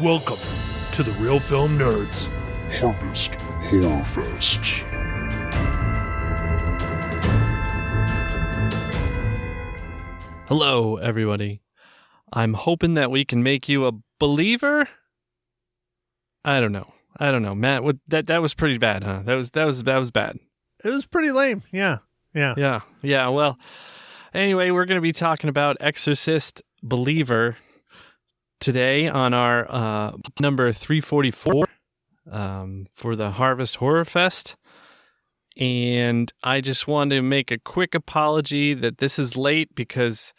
Welcome to the Real Film Nerds Harvest Horror Fest. Hello, everybody. I'm hoping that we can make you a believer. I don't know, Matt. That was pretty bad, huh? That was bad. It was pretty lame. Yeah. Well, anyway, we're going to be talking about Exorcist Believer today on our number 344 for the Harvest Horror Fest. And I just want to make a quick apology that this is late because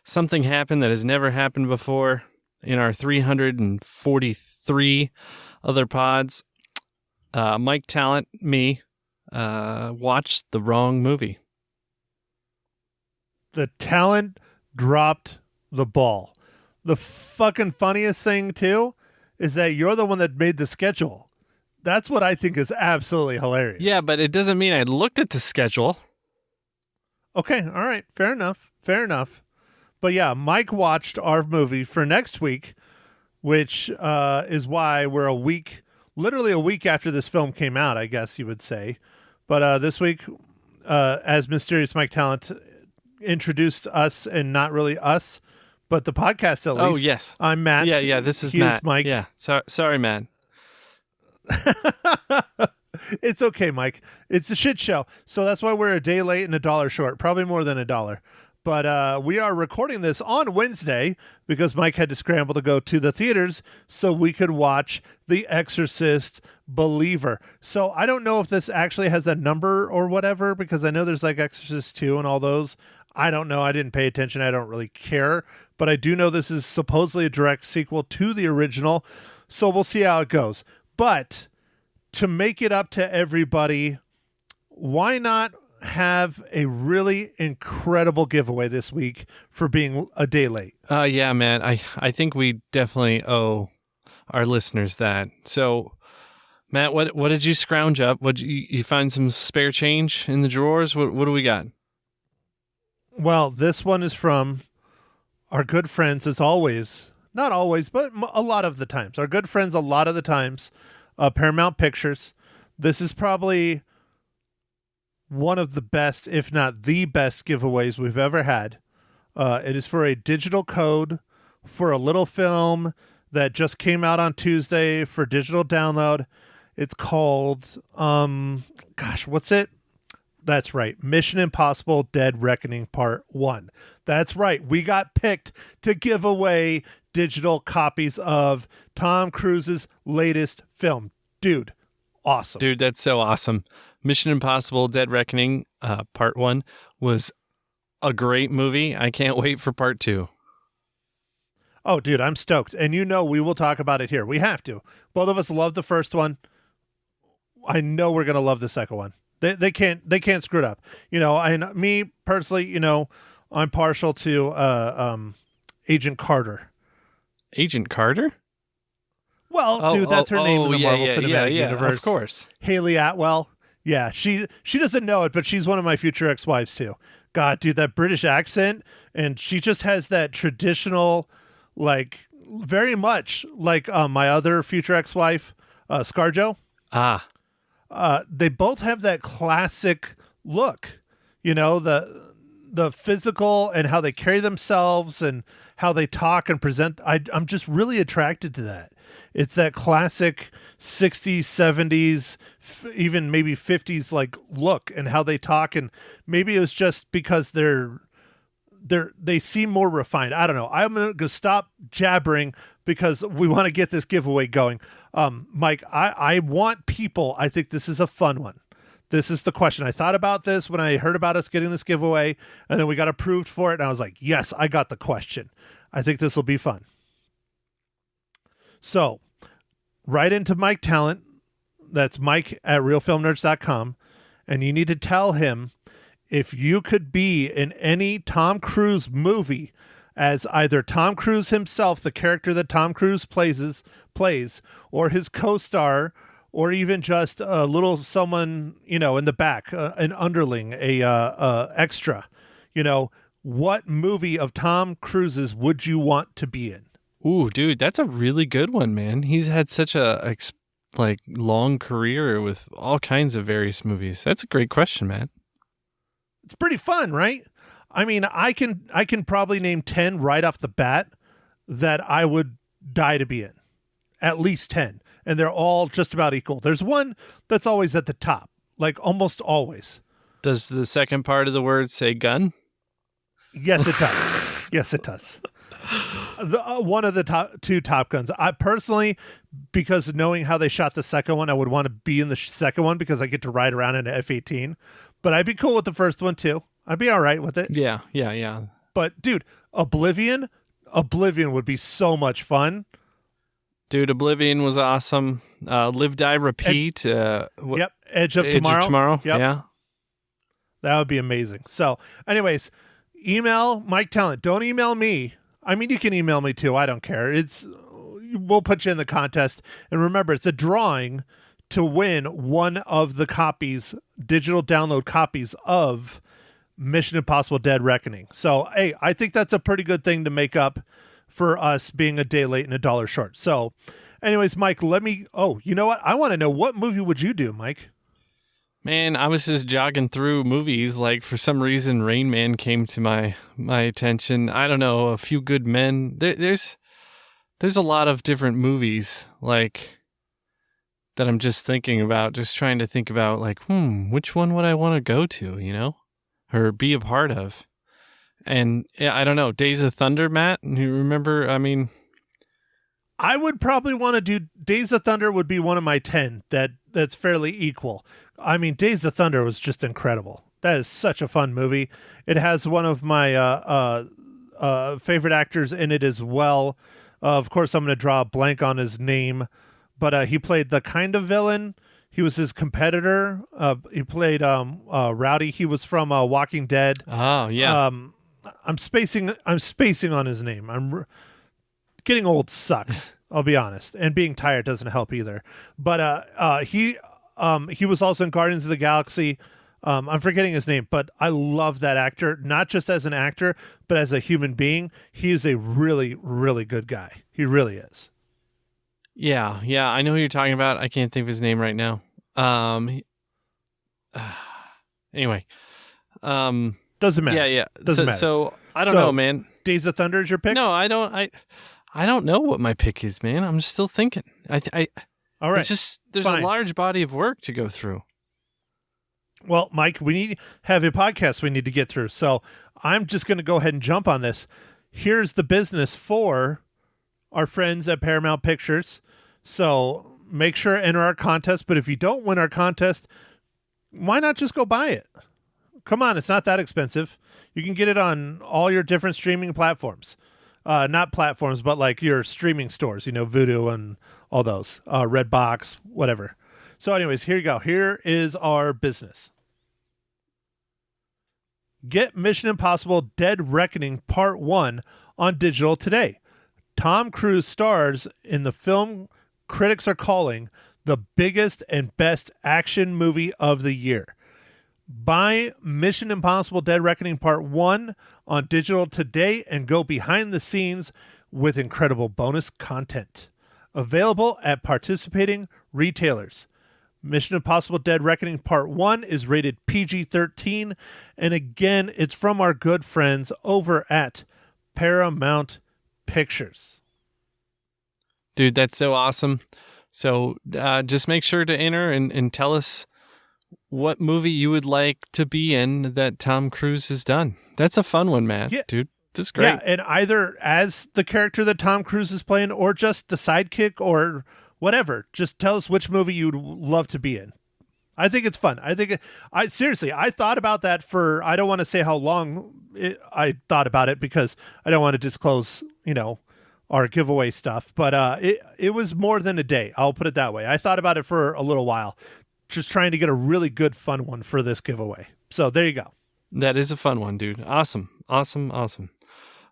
something happened that has never happened before in our 343 other pods. Mike Talent, me, watched the wrong movie. The talent dropped the ball. The fucking funniest thing, too, is that you're the one that made the schedule. That's what I think is absolutely hilarious. Yeah, but it doesn't mean I looked at the schedule. Okay, all right. Fair enough. But yeah, Mike watched our movie for next week, which is why we're literally a week after this film came out, I guess you would say. But this week, as Mysterious Mike Talent introduced us, and not really us, but the podcast at least. Oh, yes. I'm Matt. Yeah, this is Matt. Is Mike. Yeah, sorry, Matt. It's okay, Mike. It's a shit show. So that's why we're a day late and $1 short, probably more than $1. But we are recording this on Wednesday because Mike had to scramble to go to the theaters so we could watch The Exorcist Believer. So I don't know if this actually has a number or whatever, because I know there's like Exorcist 2 and all those. I don't know. I didn't pay attention. I don't really care. But I do know this is supposedly a direct sequel to the original. So we'll see how it goes. But to make it up to everybody, why not have a really incredible giveaway this week for being a day late? Yeah, man. I think we definitely owe our listeners that. So, Matt, what did you scrounge up? You find some spare change in the drawers? What do we got? Well, this one is from our good friends, as always. Not always, but a lot of the times. Our good friends, a lot of the times, Paramount Pictures. This is probably one of the best, if not the best, giveaways we've ever had. It is for a digital code for a little film that just came out on Tuesday for digital download. It's called, what's it? That's right. Mission Impossible Dead Reckoning Part 1. That's right. We got picked to give away digital copies of Tom Cruise's latest film. Dude, awesome. Dude, that's so awesome. Mission Impossible Dead Reckoning Part 1 was a great movie. I can't wait for Part 2. Oh, dude, I'm stoked. And we will talk about it here. We have to. Both of us love the first one. I know we're going to love the second one. They can't screw it up. And me personally, I'm partial to Agent Carter. Agent Carter? Well, dude, that's her name in the Marvel Cinematic Universe. Of course. Haley Atwell. Yeah, she doesn't know it, but she's one of my future ex-wives too. God, dude, that British accent, and she just has that traditional, like, very much like my other future ex-wife, ScarJo. Ah. They both have that classic look, the physical and how they carry themselves and how they talk and present. I'm just really attracted to that. It's that classic 60s, 70s, even maybe 50s like look and how they talk. And maybe it was just because they seem more refined. I don't know. I'm going to stop jabbering because we want to get this giveaway going. Mike, I want people. I think this is a fun one. This is the question. I thought about this when I heard about us getting this giveaway, and then we got approved for it. And I was like, yes, I got the question. I think this will be fun. So write into Mike Talent. That's Mike at realfilmnerds.com. And you need to tell him if you could be in any Tom Cruise movie as either Tom Cruise himself, the character that Tom Cruise plays, or his co-star, or even just a little someone, in the back, an underling, a extra, what movie of Tom Cruise's would you want to be in? Ooh, dude, that's a really good one, man. He's had such a long career with all kinds of various movies. That's a great question, man. It's pretty fun, right? I mean, I can probably name 10 right off the bat that I would die to be in. At least 10. And they're all just about equal. There's one that's always at the top, like almost always. Does the second part of the word say gun? Yes, it does. Yes, it does. One of the two Top Guns. I personally, because knowing how they shot the second one, I would want to be in the second one because I get to ride around in an F-18. But I'd be cool with the first one too. I'd be all right with it. Yeah. But dude, Oblivion would be so much fun. Dude, Oblivion was awesome. Live, Die, Repeat. Yep. Edge of Tomorrow. Yep. Yeah. That would be amazing. So, anyways, email Mike Talent. Don't email me. I mean, you can email me too. I don't care. We'll put you in the contest. And remember, it's a drawing to win one of the copies, digital download copies of Mission Impossible Dead Reckoning. So, hey, I think that's a pretty good thing to make up for us being a day late and $1 short. So, anyways, Mike, you know what? I want to know, what movie would you do, Mike? Man, I was just jogging through movies. Like, for some reason, Rain Man came to my attention. I don't know, A Few Good Men. There's a lot of different movies, like, that I'm just thinking about, just trying to think about, like, which one would I want to go to, you know? Or be a part of. And, yeah, I don't know, Days of Thunder, Matt? You remember, I mean... I would probably want to do Days of Thunder would be one of my 10 that's fairly equal. I mean, Days of Thunder was just incredible. That is such a fun movie. It has one of my favorite actors in it as well. Of course, I'm going to draw a blank on his name, but he played the kind of villain. He was his competitor. He played Rowdy. He was from Walking Dead. Oh, yeah. I'm spacing on his name. Getting old sucks, I'll be honest, and being tired doesn't help either. But he was also in Guardians of the Galaxy. I'm forgetting his name, but I love that actor, not just as an actor, but as a human being. He is a really, really good guy. He really is. Yeah, I know who you're talking about. I can't think of his name right now. Anyway. Doesn't matter. Yeah. Doesn't matter. So, I don't know, man. Days of Thunder is your pick? No, I don't know what my pick is, man. I'm still thinking. All right. It's just, there's Fine. a large body of work to go through. Well, Mike, we have a podcast we need to get through. So I'm just going to go ahead and jump on this. Here's the business for our friends at Paramount Pictures. So make sure to enter our contest. But if you don't win our contest, why not just go buy it? Come on, it's not that expensive. You can get it on all your different streaming platforms. Not platforms, but like your streaming stores, Vudu and all those, Redbox, whatever. So anyways, here you go. Here is our business. Get Mission Impossible Dead Reckoning Part 1 on digital today. Tom Cruise stars in the film critics are calling the biggest and best action movie of the year. Buy Mission Impossible Dead Reckoning Part 1 on digital today and go behind the scenes with incredible bonus content. Available at participating retailers. Mission Impossible Dead Reckoning Part 1 is rated PG-13, and again, it's from our good friends over at Paramount Pictures. Dude, that's so awesome. So just make sure to enter and tell us what movie you would like to be in that Tom Cruise has done. That's a fun one, man. Yeah. Dude, that's great. Yeah, and either as the character that Tom Cruise is playing or just the sidekick or whatever. Just tell us which movie you'd love to be in. I think it's fun. Seriously, I thought about that I don't want to say how long I thought about it because I don't want to disclose, our giveaway stuff, but it was more than a day. I'll put it that way. I thought about it for a little while, just trying to get a really good fun one for this giveaway. So there you go. That is a fun one, dude. Awesome.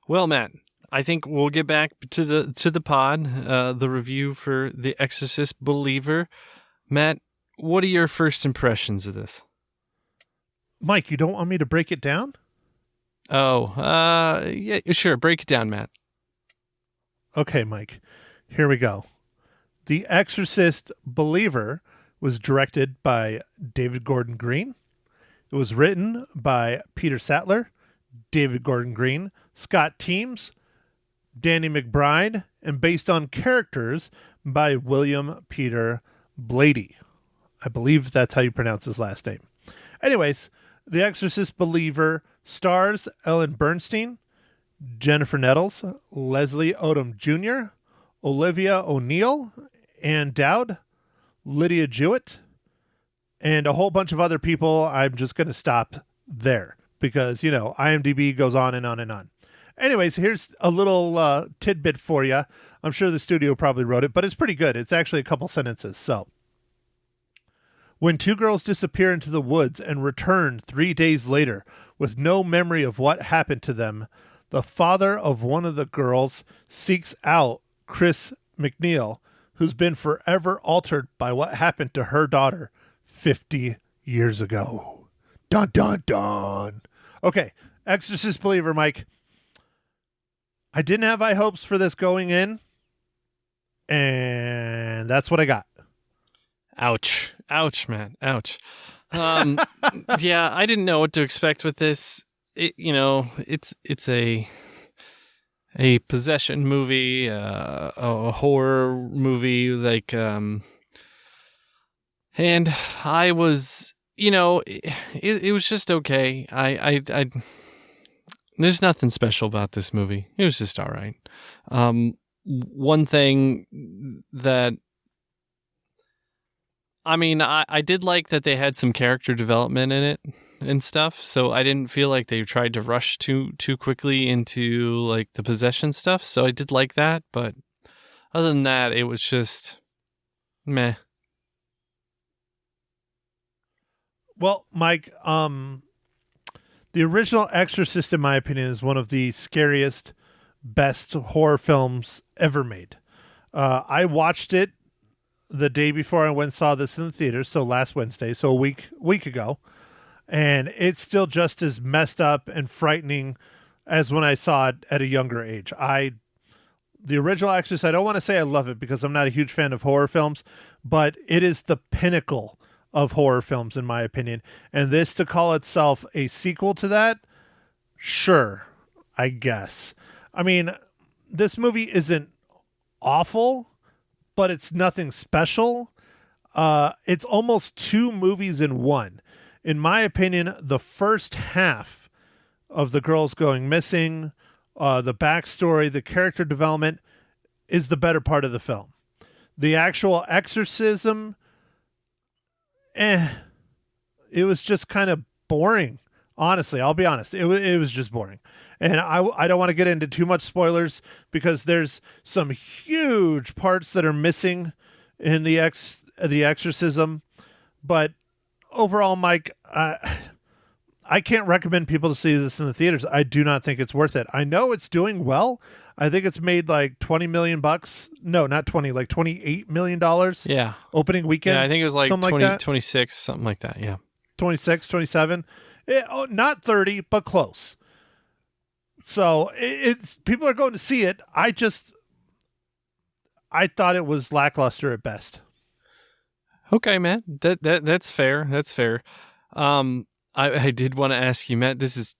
Well, Matt, I think we'll get back to the pod, the review for The Exorcist Believer. Matt, what are your first impressions of this? Mike, you don't want me to break it down? Oh, yeah, sure. Break it down, Matt. Okay, Mike, here we go. The Exorcist Believer was directed by David Gordon Green. It was written by Peter Sattler, David Gordon Green, Scott Teems, Danny McBride, and based on characters by William Peter Blady. I believe that's how you pronounce his last name. Anyways, The Exorcist Believer stars Ellen Bernstein, Jennifer Nettles, Leslie Odom Jr., Olivia O'Neill, Ann Dowd, Lydia Jewett, and a whole bunch of other people. I'm just going to stop there because, IMDb goes on and on and on. Anyways, here's a little tidbit for you. I'm sure the studio probably wrote it, but it's pretty good. It's actually a couple sentences. So, when two girls disappear into the woods and return 3 days later with no memory of what happened to them, the father of one of the girls seeks out Chris McNeil, who's been forever altered by what happened to her daughter 50 years ago. Dun, dun, dun. Okay, Exorcist Believer, Mike. I didn't have high hopes for this going in, and that's what I got. Ouch. Ouch, man. Ouch. Yeah, I didn't know what to expect with this. It's a possession movie, a horror movie, and I was, it was just okay. I there's nothing special about this movie. It was just all right. One thing that, I did like that they had some character development in it and stuff, so I didn't feel like they tried to rush too quickly into like the possession stuff, so I did like that, but other than that, it was just meh. Well, Mike, the original Exorcist, in my opinion, is one of the scariest, best horror films ever made. I watched it the day before I went and saw this in the theater, so last Wednesday, so a week ago, and it's still just as messed up and frightening as when I saw it at a younger age. The original Exorcist, I don't want to say I love it because I'm not a huge fan of horror films, but it is the pinnacle of horror films, in my opinion. And this to call itself a sequel to that, sure, I guess. This movie isn't awful, but it's nothing special. It's almost two movies in one. In my opinion, the first half of the girls going missing, the backstory, the character development is the better part of the film. The actual exorcism, it was just kind of boring. Honestly, I'll be honest. It was just boring. And I don't want to get into too much spoilers because there's some huge parts that are missing in the exorcism. But overall, Mike, I can't recommend people to see this in the theaters. I do not think it's worth it. I know it's doing well. I think it's made like $20 million. No, not 20, like $28 million. Yeah. Opening weekend. Yeah, I think it was like 20, like 26, something like that. Yeah. 26, 27. Not 30, but close. So it's people are going to see it. I thought it was lackluster at best. Okay, man. That's fair. That's fair. I did want to ask you, Matt, this is,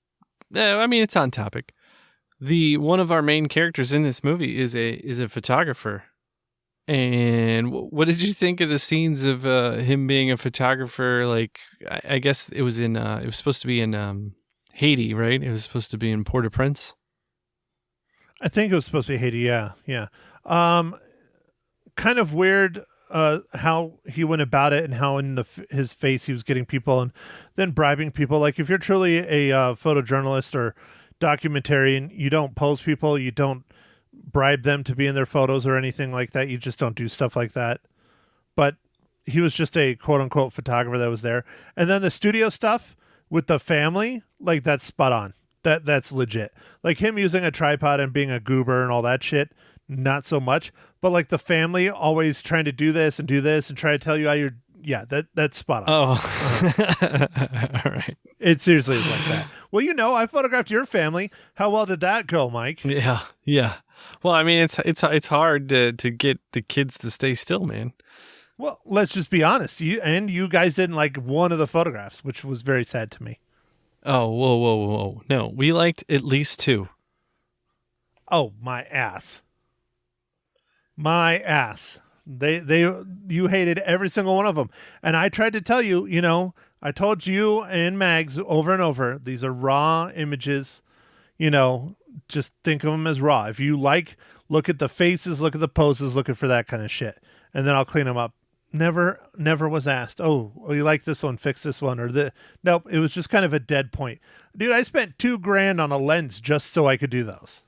it's on topic. One of our main characters in this movie is a photographer. And what did you think of the scenes of him being a photographer? Like, I guess it was supposed to be in Haiti, right? It was supposed to be in Port-au-Prince. I think it was supposed to be Haiti. Yeah. Kind of weird how he went about it and how in his face he was getting people and then bribing people. Like, if you're truly a photojournalist or documentarian, you don't pose people, you don't bribe them to be in their photos or anything like that. You just don't do stuff like that. But he was just a quote unquote photographer that was there. And then the studio stuff with the family, like, that's spot on. That's legit. Like, him using a tripod and being a goober and all that shit, not so much. But like the family always trying to do this and try to tell you how you're, that's spot on. Oh, all right. It seriously is like that. Well, I photographed your family. How well did that go, Mike? Yeah. Well, I mean, it's hard to get the kids to stay still, man. Well, let's just be honest. You guys didn't like one of the photographs, which was very sad to me. Oh, whoa. No, we liked at least 2. Oh, my ass. My ass. You hated every single one of them. And I tried to tell you, I told you and Mags over and over, these are raw images, just think of them as raw. If you look at the faces, look at the poses, looking for that kind of shit. And then I'll clean them up. Never was asked, oh, you like this one, fix this one, nope. It was just kind of a dead point. Dude, I spent $2,000 on a lens just so I could do those.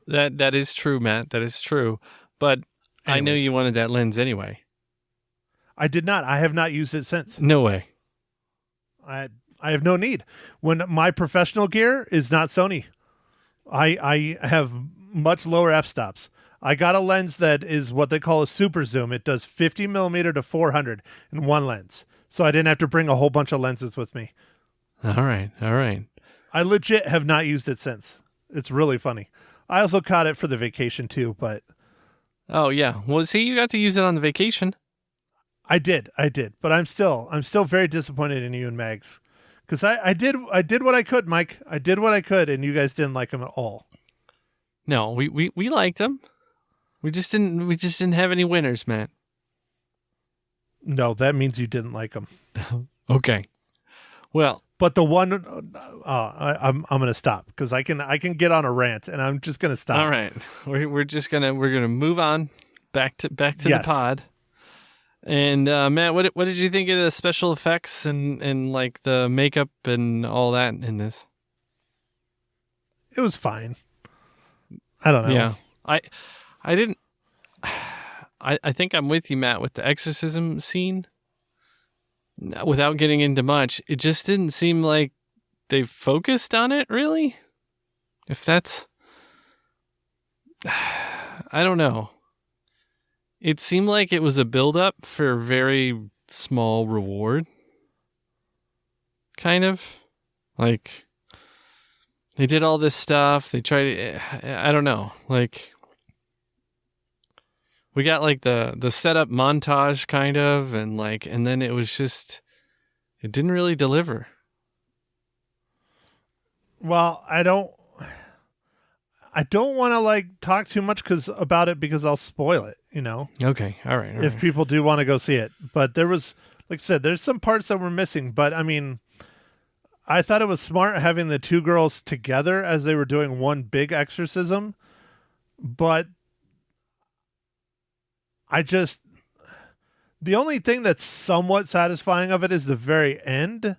That is true, Matt. That is true. But I know you wanted that lens anyway. I did not. I have not used it since. No way. I have no need. When my professional gear is not Sony, I have much lower f-stops. I got a lens that is what they call a super zoom. It does 50 millimeter to 400 in one lens. So I didn't have to bring a whole bunch of lenses with me. All right. I legit have not used it since. It's really funny. I also caught it for the vacation too, but... Oh, yeah. Well, see, you got to use it on the vacation. I did. But I'm still very disappointed in you and Mags. Because I did what I could, Mike. I did what I could, and you guys didn't like them at all. No, we liked them. We just didn't have any winners, man. No, that means you didn't like them. Okay. Well, but the one, I'm gonna stop because I can get on a rant, and I'm just gonna stop. All right, we're gonna move on back to the pod. And Matt, what did you think of the special effects and like the makeup and all that in this? It was fine. I don't know. Yeah, I didn't. I think I'm with you, Matt, with the exorcism scene. Without getting into much, it just didn't seem like they focused on it, really. If that's... I don't know. It seemed like it was a build-up for a very small reward. Kind of. Like, they did all this stuff. They tried to... I don't know. Like... We got like the setup montage kind of, and then it was just, it didn't really deliver. Well, I don't want to like talk too much about it because I'll spoil it, Okay. All right. If people do want to go see it. But there was, like I said, there's some parts that were missing, but I mean, I thought it was smart having the two girls together as they were doing one big exorcism, but the only thing that's somewhat satisfying of it is the very end.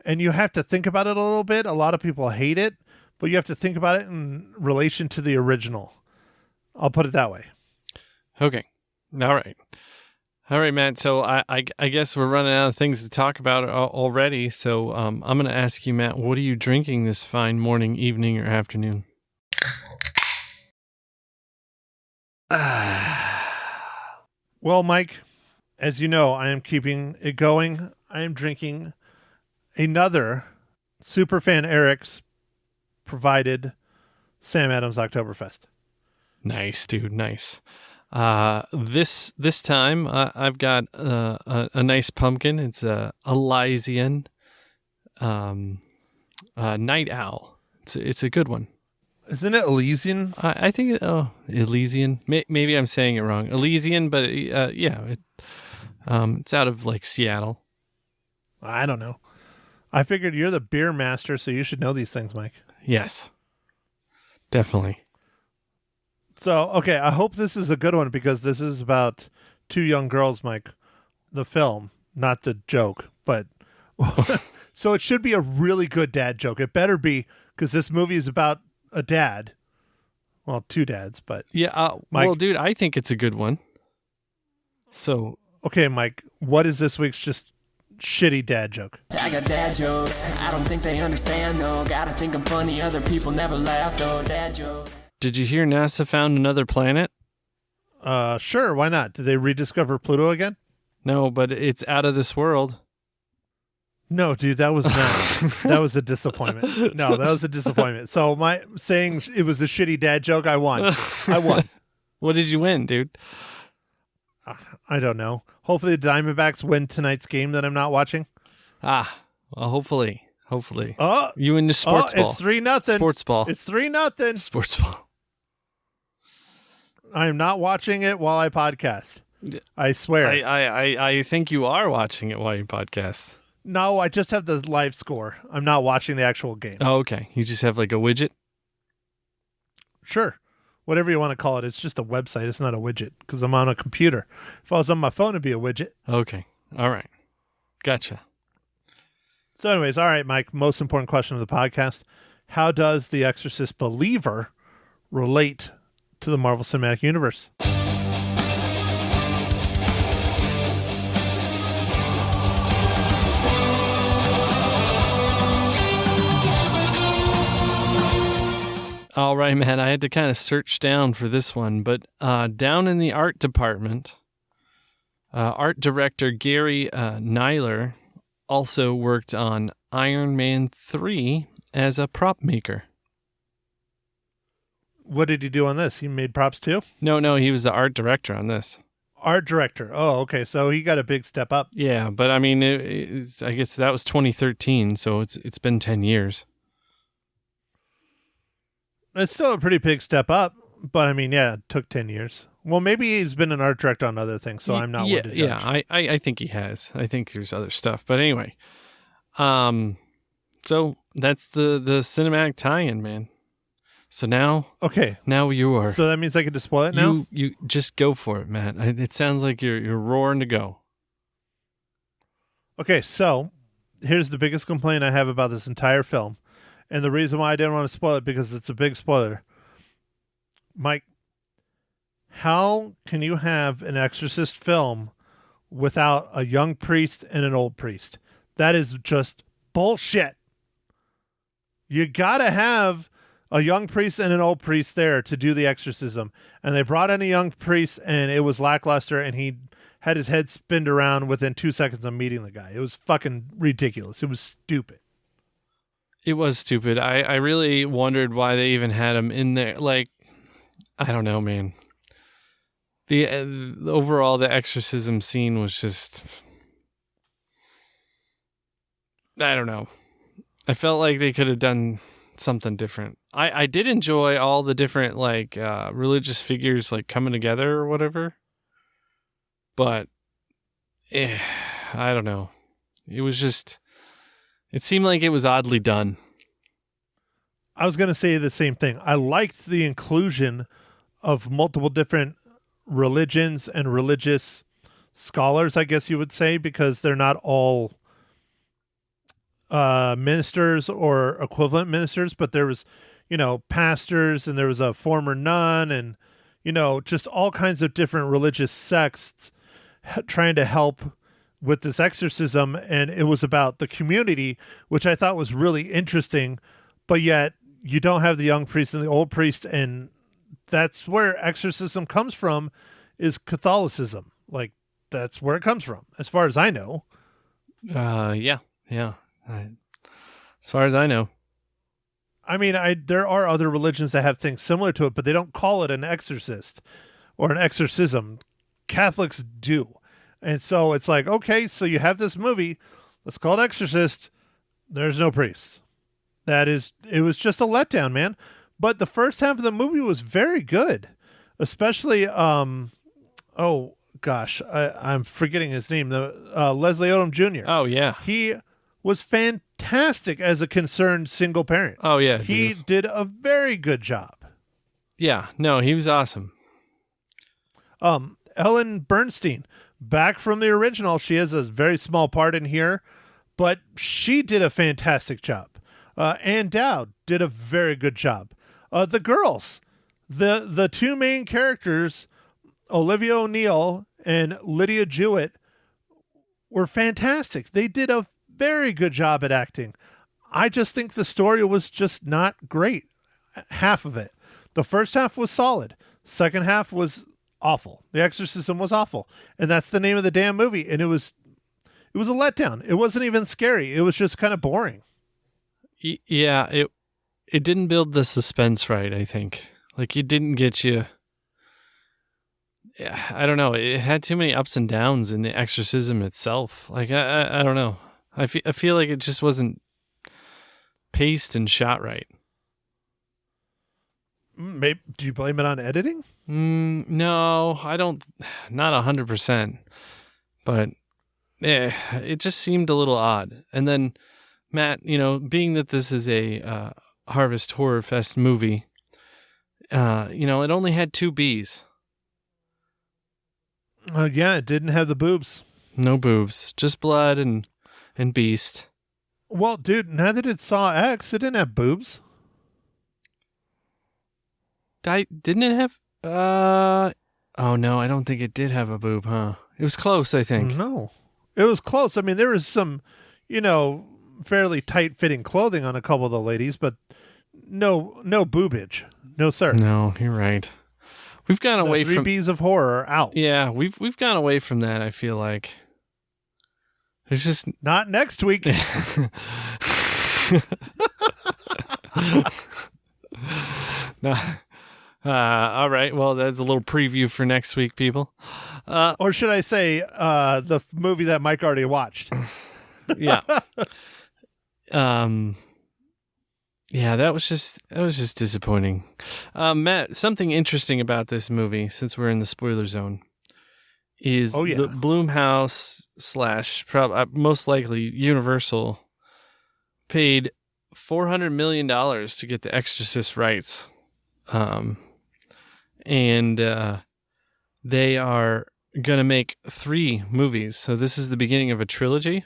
And you have to think about it a little bit. A lot of people hate it, but you have to think about it in relation to the original. I'll put it that way. Okay. All right, Matt. So I guess we're running out of things to talk about already. So I'm going to ask you, Matt, what are you drinking this fine morning, evening, or afternoon? Well, Mike, as you know, I am keeping it going. I am drinking another Superfan Eric's provided Sam Adams Oktoberfest. Nice, dude. Nice. This time I've got a nice pumpkin. It's a Elysian Night Owl. It's a good one. Isn't it Elysian? I think Elysian. Maybe I'm saying it wrong. Elysian, but it's out of like Seattle. I don't know. I figured you're the beer master, so you should know these things, Mike. Yes, definitely. So, okay, I hope this is a good one because this is about two young girls, Mike. The film, not the joke, but so it should be a really good dad joke. It better be because this movie is about a dad. Well, two dads, but yeah. Mike, well, dude, I think it's a good one. So, okay, Mike, what is this week's just shitty dad joke? I got dad jokes. I don't think they understand though. Gotta think I'm funny. Other people never laugh though. Dad jokes. Did you hear NASA found another planet? Sure. Why not? Did they rediscover Pluto again? No, but it's out of this world. No, dude, that was not. That was a disappointment. No, that was a disappointment. So my saying it was a shitty dad joke, I won. I won. What did you win, dude? I don't know. Hopefully the Diamondbacks win tonight's game that I'm not watching. Well, hopefully. Oh, You in the sports ball. It's 3-0. Sports ball. It's 3-0. Sports ball. I am not watching it while I podcast. I swear. I think you are watching it while you podcast. No, I just have the live score. I'm not watching the actual game. Oh, okay. You just have like a widget? Sure. Whatever you want to call it. It's just a website. It's not a widget because I'm on a computer. If I was on my phone, it'd be a widget. Okay. All right. Gotcha. So anyways, all right, Mike, most important question of the podcast. How does the Exorcist Believer relate to the Marvel Cinematic Universe? All right, man. I had to kind of search down for this one, but down in the art department, art director Gary Nyler also worked on Iron Man 3 as a prop maker. What did he do on this? He made props too? No, he was the art director on this. Art director. Oh, okay. So he got a big step up. Yeah, but I mean, I guess that was 2013, so it's been 10 years. It's still a pretty big step up, but I mean, yeah, it took 10 years. Well, maybe he's been an art director on other things, so I'm not one to judge. Yeah, I think he has. I think there's other stuff. But anyway, so that's the cinematic tie-in, man. So now you are. So that means I can just spoil it now? You just go for it, Matt. It sounds like you're roaring to go. Okay, so here's the biggest complaint I have about this entire film. And the reason why I didn't want to spoil it, because it's a big spoiler. Mike, how can you have an Exorcist film without a young priest and an old priest? That is just bullshit. You got to have a young priest and an old priest there to do the exorcism. And they brought in a young priest, and it was lackluster, and he had his head spinned around within 2 seconds of meeting the guy. It was fucking ridiculous. It was stupid. It was stupid. I really wondered why they even had him in there. Like, I don't know, man. The overall, the exorcism scene was just, I don't know. I felt like they could have done something different. I did enjoy all the different, like, religious figures, like, coming together or whatever. But, I don't know. It was just, it seemed like it was oddly done. I was going to say the same thing. I liked the inclusion of multiple different religions and religious scholars, I guess you would say, because they're not all ministers or equivalent ministers, but there was, pastors, and there was a former nun, and, just all kinds of different religious sects trying to help with this exorcism. And it was about the community, which I thought was really interesting, but yet you don't have the young priest and the old priest. And that's where exorcism comes from, is Catholicism. Like, that's where it comes from, as far as I know. Yeah. As far as I know. I mean, there are other religions that have things similar to it, but they don't call it an exorcist or an exorcism. Catholics do. And so it's like, okay, so you have this movie, let's call it Exorcist. There's no priests. It was just a letdown, man. But the first half of the movie was very good. Especially, I'm forgetting his name, Leslie Odom Jr. Oh, yeah. He was fantastic as a concerned single parent. Oh, yeah. He did a very good job. Yeah, no, he was awesome. Ellen Bernstein, back from the original. She has a very small part in here, but she did a fantastic job. Ann Dowd did a very good job. The girls, the two main characters, Olivia O'Neill and Lydia Jewett, were fantastic. They did a very good job at acting. I just think the story was just not great. Half of it. The first half was solid. Second half was awful. The Exorcism was awful. And that's the name of the damn movie. And it was it was a letdown. It wasn't even scary. It was just kind of boring. Yeah, it didn't build the suspense right, I think. Like, it didn't get you... I don't know. It had too many ups and downs in the exorcism itself. Like, I don't know. I feel like it just wasn't paced and shot right. Maybe, do you blame it on editing? No, I don't. Not 100%. But it just seemed a little odd. And then, Matt, being that this is a Harvest Horror Fest movie, it only had 2 Bs. Yeah, it didn't have the boobs. No boobs, just blood and beast. Well, dude, neither did Saw X. It didn't have boobs. Didn't it have? Oh no, I don't think it did have a boob, huh? It was close, I think. No, it was close. I mean, there was some, fairly tight-fitting clothing on a couple of the ladies, but no boobage. No, sir. No, you're right. We've gone away from 3 Bs of horror are out. Yeah, we've gone away from that, I feel like. There's just not next week. No. All right. Well, that's a little preview for next week, people. Or should I say the movie that Mike already watched? Yeah. Yeah, that was just disappointing. Matt, something interesting about this movie, since we're in the spoiler zone, is the Blumhouse / most likely Universal paid $400 million to get the Exorcist rights. And they are going to make 3 movies. So this is the beginning of a trilogy.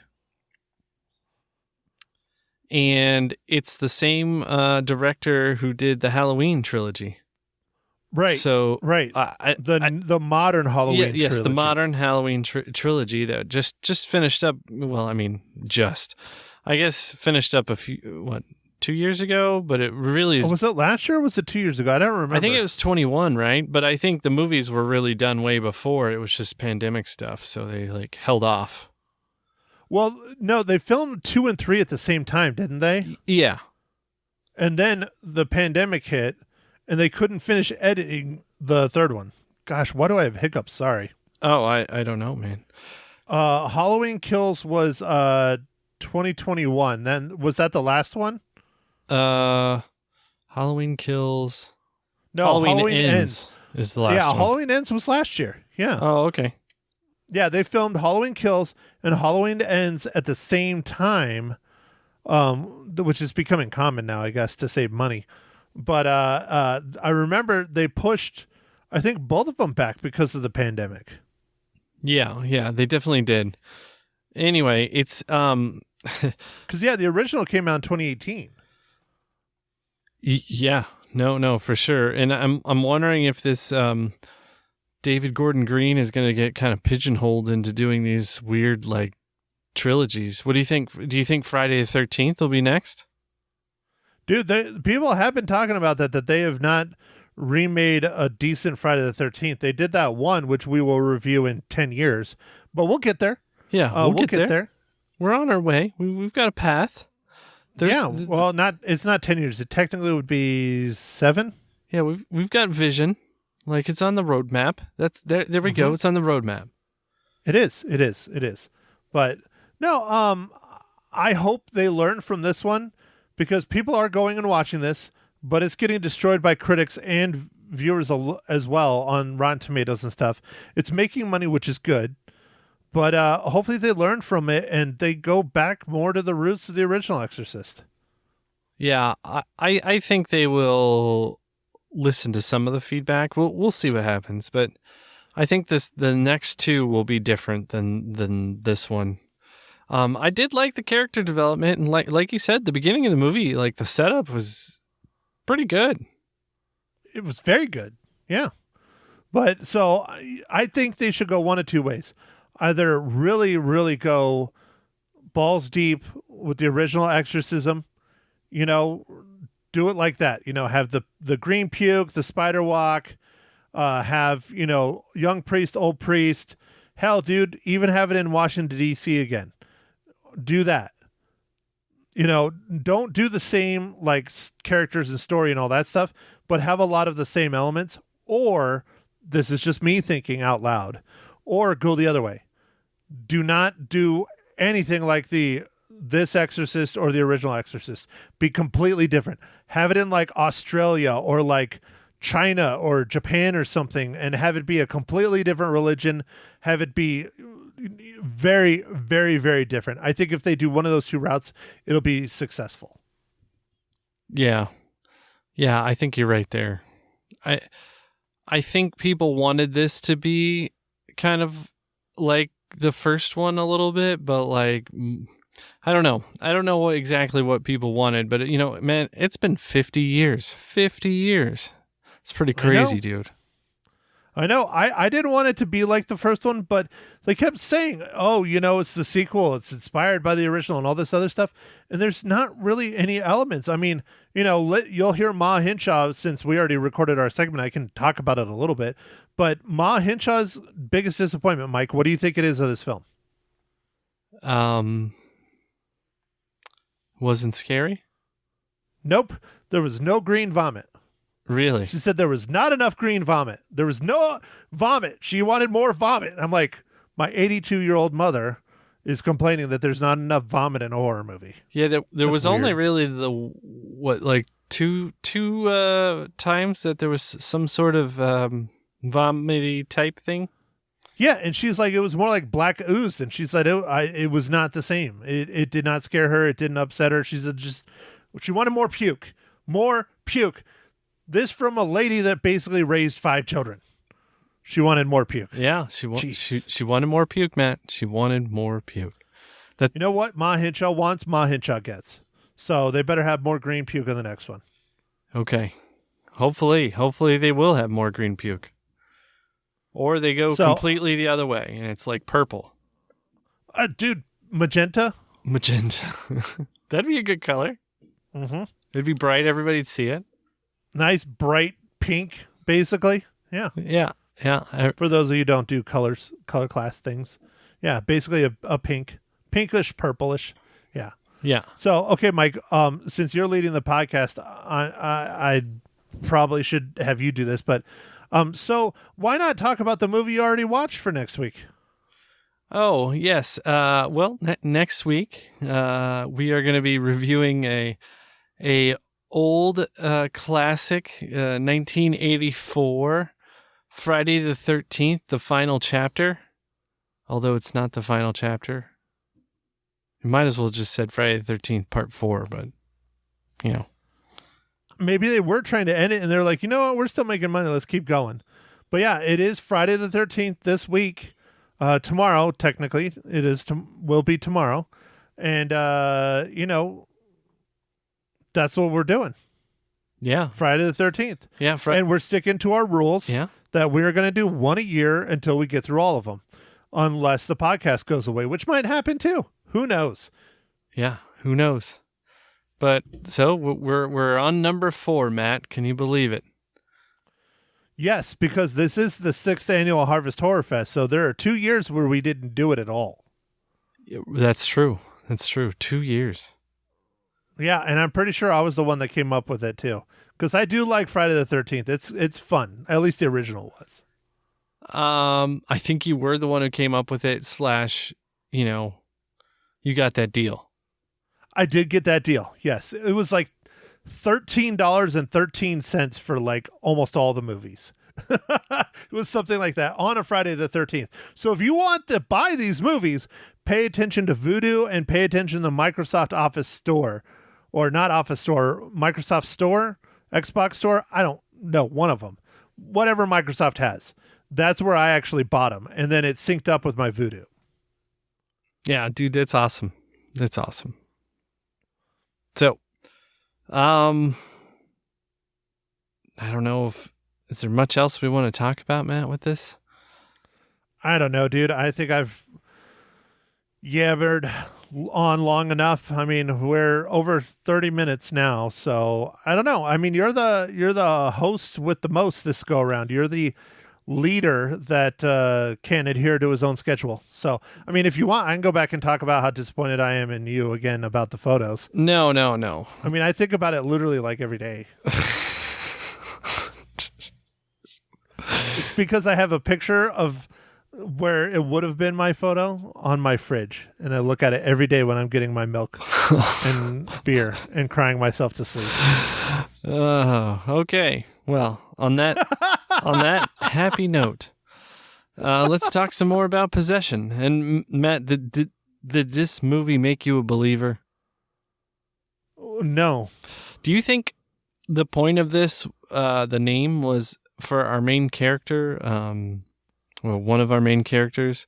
And it's the same director who did the Halloween trilogy. Right. So right. The modern Halloween trilogy. Yes, the modern Halloween trilogy that just finished up. Well, I mean, I guess finished up 2 years ago, but it really is. Oh, was it last year or was it 2 years ago? I don't remember. I think it was 21, right? But I think the movies were really done way before. It was just pandemic stuff, so they held off. Well, no, they filmed 2 and 3 at the same time, didn't they? Yeah. And then the pandemic hit, and they couldn't finish editing the 3rd one. Gosh, why do I have hiccups? Sorry. Oh, I don't know, man. Halloween Kills was 2021. Then was that the last one? Halloween Kills. No, Halloween Ends is the last one. Yeah, Halloween Ends was last year. Yeah. Oh, okay. Yeah, they filmed Halloween Kills and Halloween Ends at the same time, which is becoming common now, I guess, to save money. But I remember they pushed, I think, both of them back because of the pandemic. Yeah, they definitely did. Anyway, it's because the original came out in 2018. Yeah, no, for sure. And I'm wondering if this David Gordon Green is going to get kind of pigeonholed into doing these weird trilogies. What do you think? Do you think Friday the 13th will be next? Dude, people have been talking about that they have not remade a decent Friday the 13th. They did that one, which we will review in 10 years, but we'll get there. Yeah, we'll get there. We're on our way. We've got a path. It's not 10 years. It technically would be 7. Yeah, we've got vision. It's on the roadmap. That's there. There we go. It's on the roadmap. It is. But no, I hope they learn from this one, because people are going and watching this, but it's getting destroyed by critics and viewers as well on Rotten Tomatoes and stuff. It's making money, which is good, but hopefully they learn from it and they go back more to the roots of the original Exorcist. Yeah, I think they will listen to some of the feedback. We'll see what happens, but I think the next 2 will be different than this one. I did like the character development, and like you said, the beginning of the movie, the setup was pretty good. It was very good, yeah. But so I think they should go one of 2 ways: either really, really go balls deep with the original Exorcism, do it like that, have the green puke, the spider walk, have young priest, old priest. Hell, dude, even have it in Washington D.C. again. do that. You know, don't do the same like characters and story and all that stuff, but have a lot of the same elements. Or this is just me thinking out loud. Or go the other way. Do not do anything like this Exorcist or the original Exorcist. Be completely different. Have it in like Australia or like China or Japan or something, and have it be a completely different religion. Have it be very, very, very different. I think if they do one of those two routes, it'll be successful. Yeah. Yeah, I think you're right there. I think people wanted this to be kind of like the first one a little bit, but like, I don't know. I don't know exactly what people wanted, but you know, man, it's been 50 years. 50 years. It's pretty crazy, dude. I know. I didn't want it to be like the first one, but they kept saying, oh, you know, it's the sequel. It's inspired by the original and all this other stuff. And there's not really any elements. I mean, you know, you'll hear Ma Hinshaw, since we already recorded our segment. I can talk about it a little bit. But Ma Hinshaw's biggest disappointment, Mike, what do you think it is of this film? Wasn't scary? Nope. There was no green vomit. Really? She said there was not enough green vomit. There was no vomit. She wanted more vomit. I'm like, my 82-year-old mother is complaining that there's not enough vomit in a horror movie. Yeah, there was weird. only really like two times that there was some sort of vomity type thing. Yeah, and she's like, it was more like black ooze, and she said it was not the same. It did not scare her. It didn't upset her. She said she wanted more puke. More puke. This from a lady that basically raised 5 children. She wanted more puke. Yeah, she wanted more puke, Matt. She wanted more puke. You know what Ma Hinshaw wants, Ma Hinshaw gets. So they better have more green puke in the next one. Okay. Hopefully they will have more green puke. Or they go completely the other way, and it's like purple. Dude, magenta? Magenta. That'd be a good color. Mm-hmm. It'd be bright. Everybody'd see it. Nice, bright pink, basically. Yeah. Yeah. Yeah. For those of you who don't do color class things. Yeah, basically a pink. Pinkish, purplish. Yeah. Yeah. So, okay, Mike, since you're leading the podcast, I probably should have you do this, but so why not talk about the movie you already watched for next week? Oh, yes. Well, next week, we are going to be reviewing a old classic, 1984, Friday the 13th, the final chapter. Although it's not the final chapter. You might as well just said Friday the 13th, part 4, but, you know. Maybe they were trying to end it, and they're like, you know what, we're still making money, let's keep going. But yeah, it is Friday the 13th this week. Tomorrow, technically, will be tomorrow. And, you know, that's what we're doing. Yeah. Friday the 13th. Yeah. And we're sticking to our rules that we're going to do one a year until we get through all of them. Unless the podcast goes away, which might happen too. Who knows? Yeah. Who knows? But so we're on number 4, Matt. Can you believe it? Yes, because this is the 6th annual Harvest Horror Fest. So there are 2 years where we didn't do it at all. That's true. 2 years. Yeah, and I'm pretty sure I was the one that came up with it too, because I do like Friday the 13th. It's fun. At least the original was. I think you were the one who came up with it. / you know, you got that deal. I did get that deal. Yes, it was like $13.13 for like almost all the movies. It was something like that on a Friday the 13th. So if you want to buy these movies, pay attention to Vudu and pay attention to the Microsoft Office Store. Or not Office Store, Microsoft Store, Xbox Store. I don't know, one of them. Whatever Microsoft has. That's where I actually bought them. And then it synced up with my Vudu. Yeah, dude, that's awesome. That's awesome. So, I don't know is there much else we want to talk about, Matt, with this? I don't know, dude. I think I've yabbered on long enough. I mean, we're over 30 minutes now, so I don't know. I mean, you're the host with the most this go around. You're the leader that can't adhere to his own schedule. So, I mean, if you want, I can go back and talk about how disappointed I am in you again about the photos. No. I mean, I think about it literally like every day. It's because I have a picture of where it would have been my photo on my fridge, and I look at it every day when I'm getting my milk and beer and crying myself to sleep. Oh, okay. Well, on that happy note, let's talk some more about possession. And Matt, did this movie make you a believer? No. Do you think the point of this, the name, was for our main character? One of our main characters,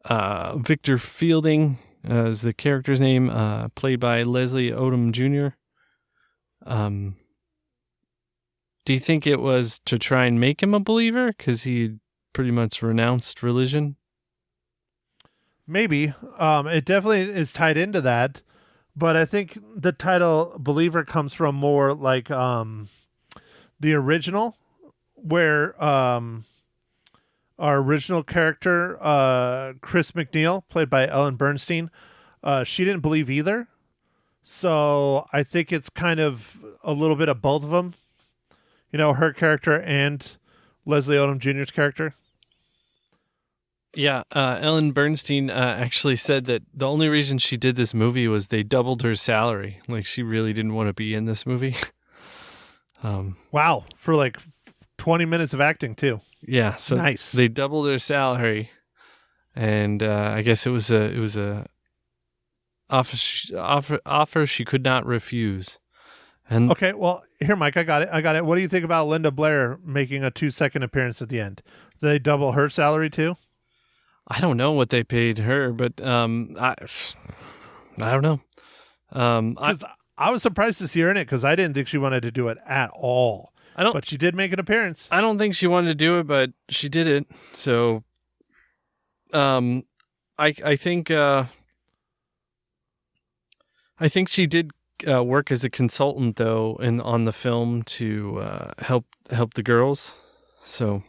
Victor Fielding, is the character's name, played by Leslie Odom Jr. Do you think it was to try and make him a believer because he pretty much renounced religion? Maybe. It definitely is tied into that, but I think the title believer comes from more like the original, where our original character, Chris McNeil, played by Ellen Bernstein, she didn't believe either. So I think it's kind of a little bit of both of them. You know, her character and Leslie Odom Jr.'s character. Yeah, Ellen Bernstein actually said that the only reason she did this movie was they doubled her salary. Like, she really didn't want to be in this movie. Wow, for like 20 minutes of acting too. Yeah, so nice. They doubled her salary, and I guess it was a offer she could not refuse. And okay, well, here, Mike, I got it. What do you think about Linda Blair making a 2-second appearance at the end? Did they double her salary too? I don't know what they paid her, but I don't know. I was surprised to see her in it because I didn't think she wanted to do it at all. But she did make an appearance. I don't think she wanted to do it, but she did it. So, I think she did work as a consultant though, on the film to help the girls. So,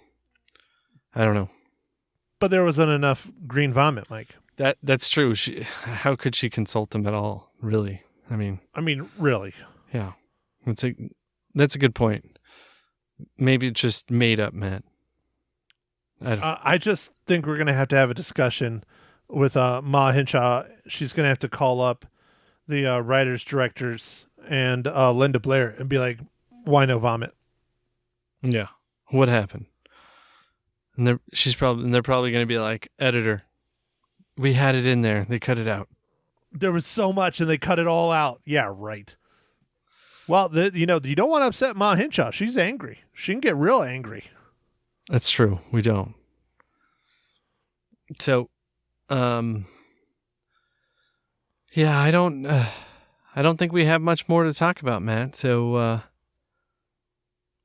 I don't know. But there wasn't enough green vomit, Mike. That's true. How could she consult them at all? Really? I mean, really? Yeah. That's a good point. Maybe it's just made up, Matt. I just think we're going to have a discussion with Ma Hinshaw. She's going to have to call up the writers, directors, and Linda Blair and be like, why no vomit? Yeah. What happened? And they're probably going to be like, editor, we had it in there. They cut it out. There was so much and they cut it all out. Yeah, right. Well, you don't want to upset Ma Hinshaw. She's angry. She can get real angry. That's true. We don't. So, yeah, I don't think we have much more to talk about, Matt. So,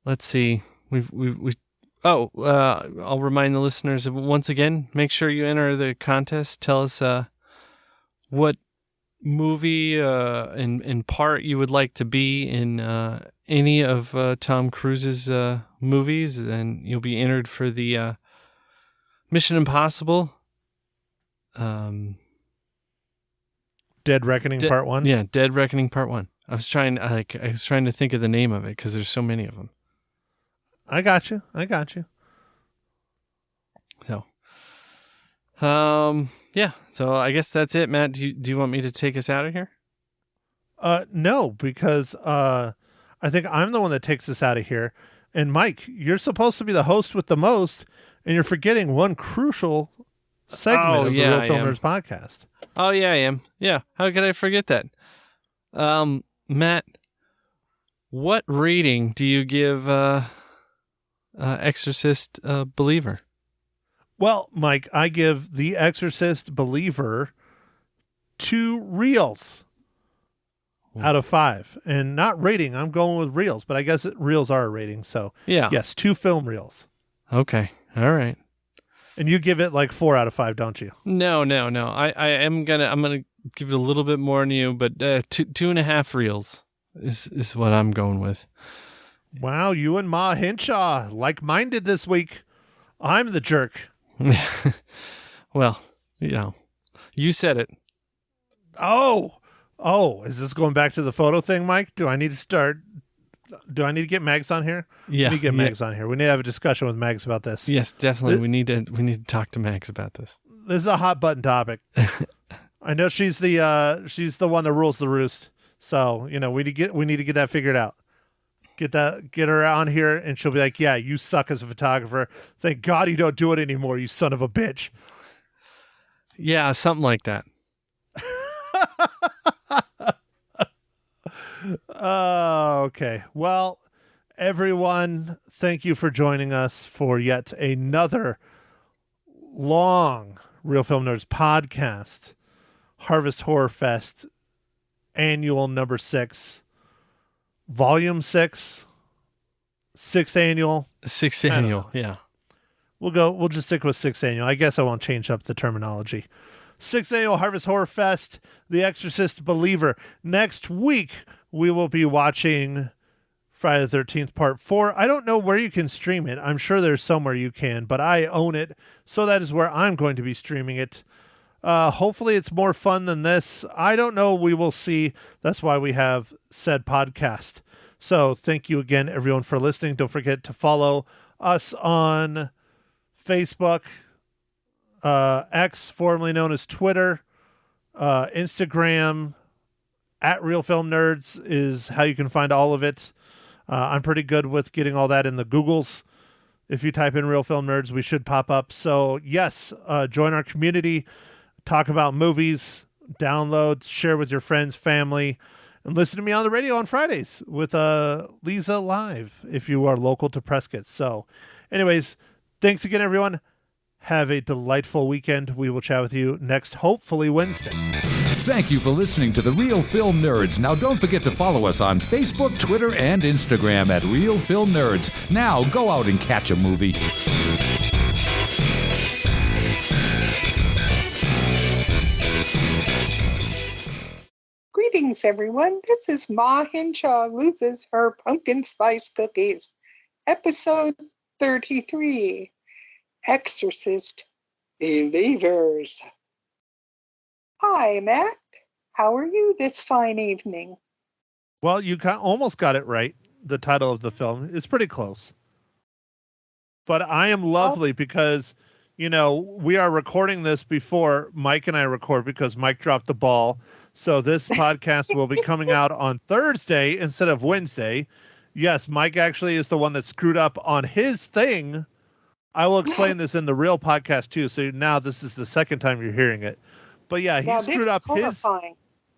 let's see. I'll remind the listeners of once again, make sure you enter the contest. Tell us what movie in part you would like to be in any of Tom Cruise's movies, and you'll be entered for the Mission Impossible. Dead Reckoning Part 1? Yeah, Dead Reckoning Part 1. I was trying to think of the name of it because there's so many of them. I got you. So, yeah. So I guess that's it, Matt. Do you want me to take us out of here? No, because I think I'm the one that takes us out of here. And Mike, you're supposed to be the host with the most, and you're forgetting one crucial segment of the Real Film Nerds podcast. Oh yeah, I am. Yeah. How could I forget that? Matt, what rating do you give Exorcist Believer? Well, Mike, I give The Exorcist Believer 2 reels out of 5. And not rating, I'm going with reels, but I guess reels are a rating. So, yeah. Yes, 2 film reels. Okay. All right. And you give it like 4 out of 5, don't you? No. I'm gonna give it a little bit more than you, but 2.5 reels is what I'm going with. Wow, you and Ma Hinshaw like-minded this week. I'm the jerk. Well, you said it. Oh, is this going back to the photo thing, Mike? Do I need to get Mags on here? Yeah. We need to get Mags on here. We need to have a discussion with Mags about this. Yes, definitely. We need to talk to Max about this. This is a hot button topic. I know she's the one that rules the roost. So, we need to get that figured out. Get her on here, and she'll be like, "Yeah, you suck as a photographer. Thank God you don't do it anymore, you son of a bitch." Yeah, something like that. Okay. Well, everyone, thank you for joining us for yet another long Real Film Nerds podcast, Harvest Horror Fest, annual number 6, volume 6, 6th annual. 6th annual, yeah. We'll just stick with 6th annual. I guess I won't change up the terminology. 6th annual Harvest Horror Fest, The Exorcist Believer. Next week, we will be watching Friday the 13th Part 4. I don't know where you can stream it. I'm sure there's somewhere you can, but I own it, so that is where I'm going to be streaming it. Hopefully it's more fun than this. I don't know. We will see. That's why we have said podcast. So thank you again, everyone, for listening. Don't forget to follow us on Facebook, X, formerly known as Twitter, Instagram, at Real Film Nerds is how you can find all of it. I'm pretty good with getting all that in the Googles. If you type in Real Film Nerds, we should pop up. So yes, join our community, talk about movies, download, share with your friends, family, and listen to me on the radio on Fridays with Lisa Live if you are local to Prescott. So anyways, thanks again, everyone. Have a delightful weekend. We will chat with you next, hopefully Wednesday. Thank you for listening to The Real Film Nerds. Now don't forget to follow us on Facebook, Twitter, and Instagram at Real Film Nerds. Now go out and catch a movie. Greetings, everyone. This is Ma Henshaw Loses Her Pumpkin Spice Cookies, episode 33, Exorcist Believers. Hi, Matt. How are you this fine evening? Well, you almost got it right, the title of the film. It's pretty close. But I am lovely because, we are recording this before Mike and I record because Mike dropped the ball. So this podcast will be coming out on Thursday instead of Wednesday. Yes, Mike actually is the one that screwed up on his thing. I will explain this in the real podcast too. So now this is the second time you're hearing it. But yeah, he screwed up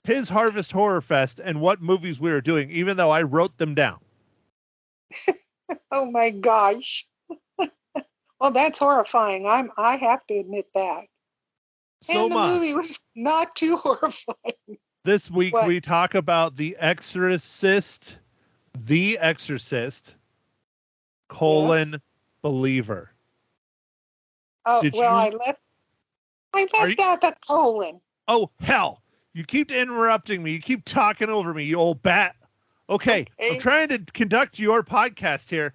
his Harvest Horror Fest and what movies we were doing, even though I wrote them down. Oh my gosh. Well, that's horrifying. I have to admit that. So and the movie was not too horrifying. This week we talk about The Exorcist, Yes. Believer. Oh, I left out the colon. Oh, hell. You keep interrupting me. You keep talking over me, you old bat. Okay. I'm trying to conduct your podcast here.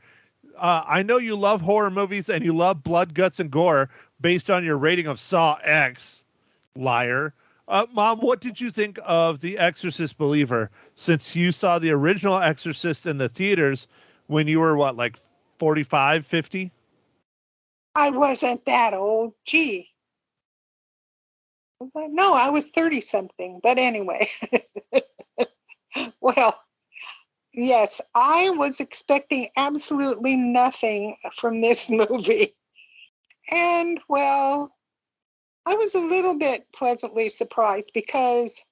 I know you love horror movies and you love blood, guts, and gore based on your rating of Saw X. Liar. Mom, what did you think of The Exorcist Believer since you saw the original Exorcist in the theaters when you were, 45, 50? I wasn't that old. Gee. No, I was 30-something. But anyway. Well, yes, I was expecting absolutely nothing from this movie. And, I was a little bit pleasantly surprised because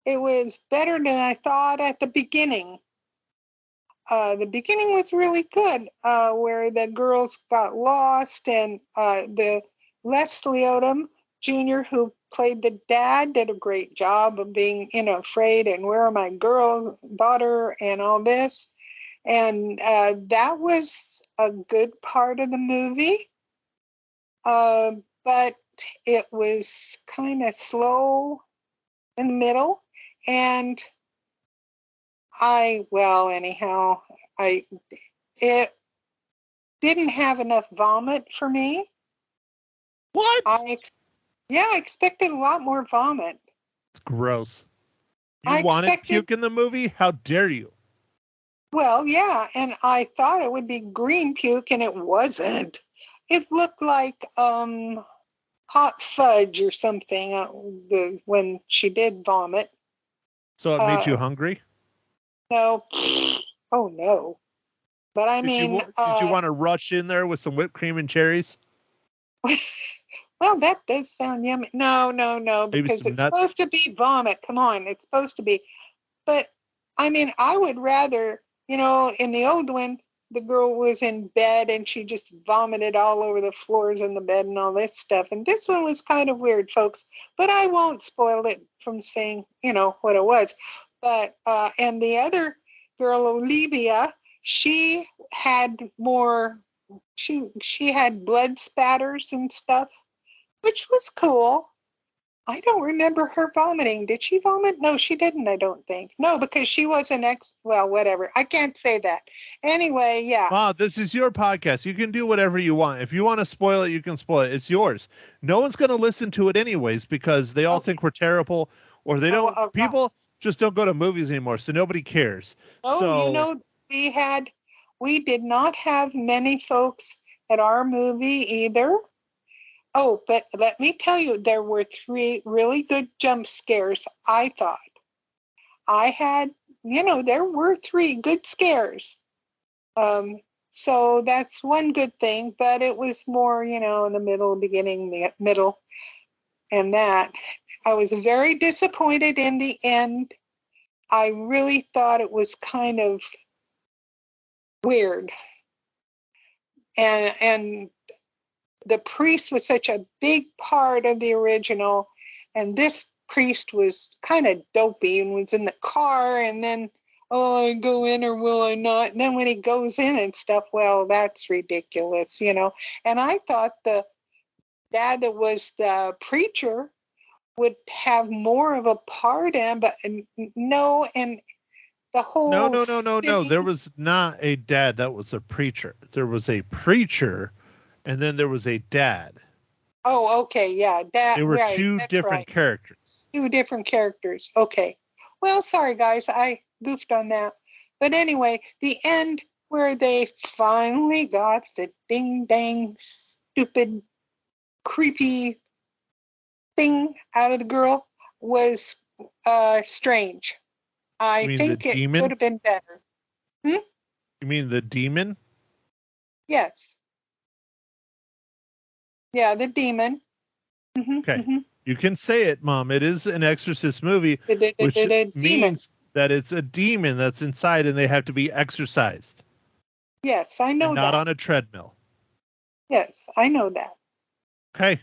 it was better than I thought at the beginning. The beginning was really good, where the girls got lost, and the Leslie Odom Jr., who played the dad, did a great job of being, afraid and where are my daughter and all this. And that was a good part of the movie. But it was kind of slow in the middle. And it didn't have enough vomit for me. What? I expected a lot more vomit. It's gross. You I wanted expected- puke in the movie? How dare you? Well, yeah, and I thought it would be green puke, and it wasn't. It looked like hot fudge or something when she did vomit. So it made you hungry? No. Oh, no. But I Did mean... did you want to rush in there with some whipped cream and cherries? Well, that does sound yummy. No, Maybe because some it's nuts? supposed to be vomit. Come on, it's supposed to be. But, I mean, I would rather, in the old one, the girl was in bed and she just vomited all over the floors in the bed and all this stuff. And this one was kind of weird, folks. But I won't spoil it from saying, what it was. But, and the other girl, Olivia, she had more, she had blood spatters and stuff, which was cool. I don't remember her vomiting. Did she vomit? No, she didn't, I don't think. No, because she wasn't well, whatever. I can't say that. Anyway, yeah. Ma, this is your podcast. You can do whatever you want. If you want to spoil it, you can spoil it. It's yours. No one's going to listen to it anyways because they all think we're terrible, or they don't. People just don't go to movies anymore, so nobody cares. Oh, we did not have many folks at our movie either. Oh, but let me tell you, there were 3 really good jump scares, I thought. I had, there were 3 good scares. So that's one good thing, but it was more, in the middle, beginning, middle, and that. I was very disappointed in the end. I really thought it was kind of weird. And the priest was such a big part of the original, and this priest was kind of dopey and was in the car, and then, oh, I go in or will I not? And then when he goes in and stuff, well, that's ridiculous, And I thought the dad that was the preacher would have more of a part in, but no, and the whole... No. There was not a dad that was a preacher. There was a preacher, and then there was a dad. Oh, okay, yeah. There were 2 different characters. 2 different characters. Okay. Well, sorry, guys. I goofed on that. But anyway, the end where they finally got the ding-dang, stupid, creepy thing out of the girl was strange. I think it could have been better. You mean the demon? Yes. Yeah, the demon. Okay. You can say it, Mom. It is an Exorcist movie, which means that it's a demon that's inside and they have to be exorcised. Yes, I know that. Not on a treadmill. Yes, I know that. Okay.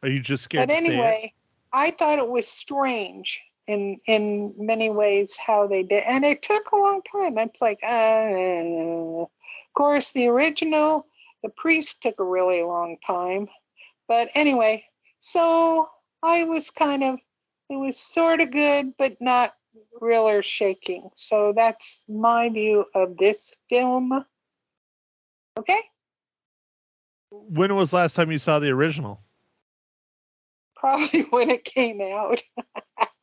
Are you just scared to say it? But anyway, I thought it was strange in many ways how they did. And it took a long time. It's like, of course, the original, the priest took a really long time. But anyway, so I was it was sort of good, but not real earth shaking. So that's my view of this film. Okay? When was the last time you saw the original? Probably when it came out.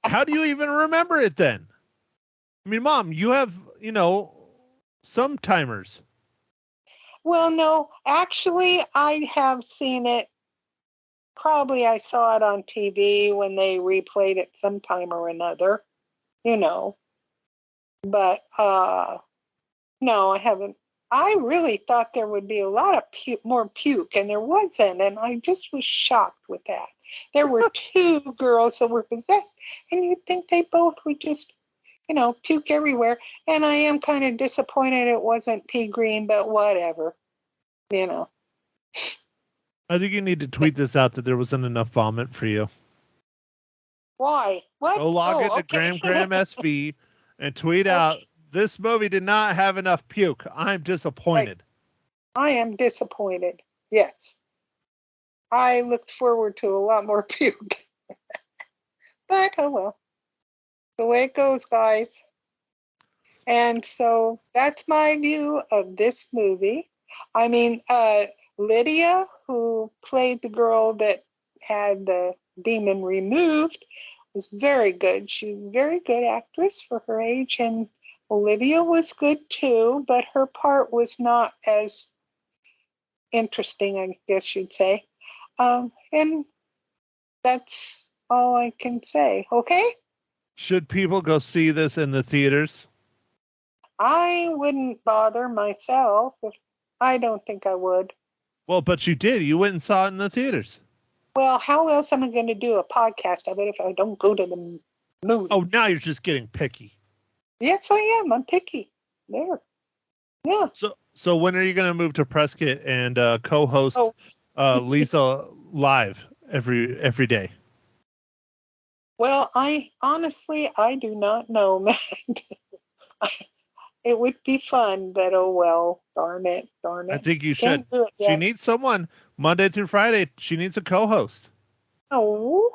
How do you even remember it then? I mean, Mom, you have, some timers. Well, no, actually, I have seen it. Probably I saw it on TV when they replayed it sometime or another, But, no, I haven't. I really thought there would be a lot of more puke, and there wasn't, and I just was shocked with that. There were 2 girls that were possessed, and you'd think they both would just, puke everywhere. And I am kind of disappointed it wasn't pea green, but whatever, I think you need to tweet this out that there wasn't enough vomit for you. Why? What? Go log into Graham SV and tweet out, this movie did not have enough puke. I'm disappointed. Right. I am disappointed. Yes. I looked forward to a lot more puke. But, oh well. The way it goes, guys. And so that's my view of this movie. I mean, Lydia, who played the girl that had the demon removed, was very good. She was a very good actress for her age, and Olivia was good too, but her part was not as interesting, I guess you'd say. And that's all I can say. Okay? Should people go see this in the theaters? I wouldn't bother myself. I don't think I would. Well, but you did. You went and saw it in the theaters. Well, how else am I going to do a podcast of it if I don't go to the movie? Oh, now you're just getting picky. Yes, I am. I'm picky. There. Yeah. So when are you going to move to Prescott and co-host Lisa live every day? Well, I do not know, man. It would be fun, but oh well, darn it. I think you should. Do it yet. She needs someone Monday through Friday. She needs a co-host. Oh,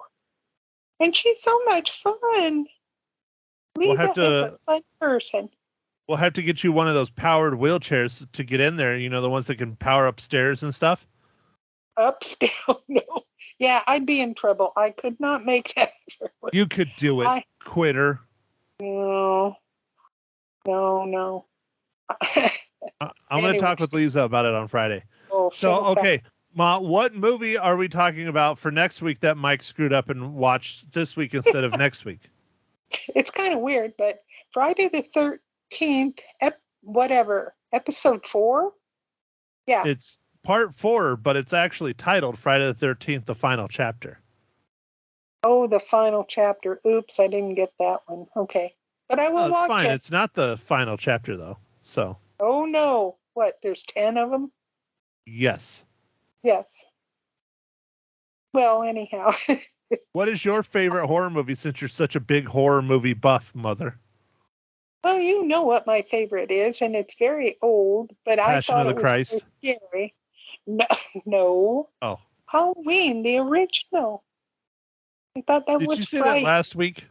and she's so much fun. Lisa is a fun person. We'll have to get you one of those powered wheelchairs to get in there. You know, the ones that can power upstairs and stuff. Upstairs? No. Yeah, I'd be in trouble. I could not make that. You could do it, quitter. No. I'm going to talk with Lisa about it on Friday. Oh, so, okay, Ma, what movie are we talking about for next week that Mike screwed up and watched this week instead of next week? It's kind of weird, but Friday the 13th, episode 4? Yeah. It's part 4, but it's actually titled Friday the 13th, the final chapter. Oh, the final chapter. Oops, I didn't get that one. Okay. But I will watch fine. it. It's not the final chapter, though. So. Oh, no. What, there's 10 of them? Yes. Yes. Well, anyhow. What is your favorite horror movie since you're such a big horror movie buff, Mother? Well, you know what my favorite is, and it's very old, but I thought it was very scary. No. Oh. Halloween, the original. I thought that was Did you say that last week?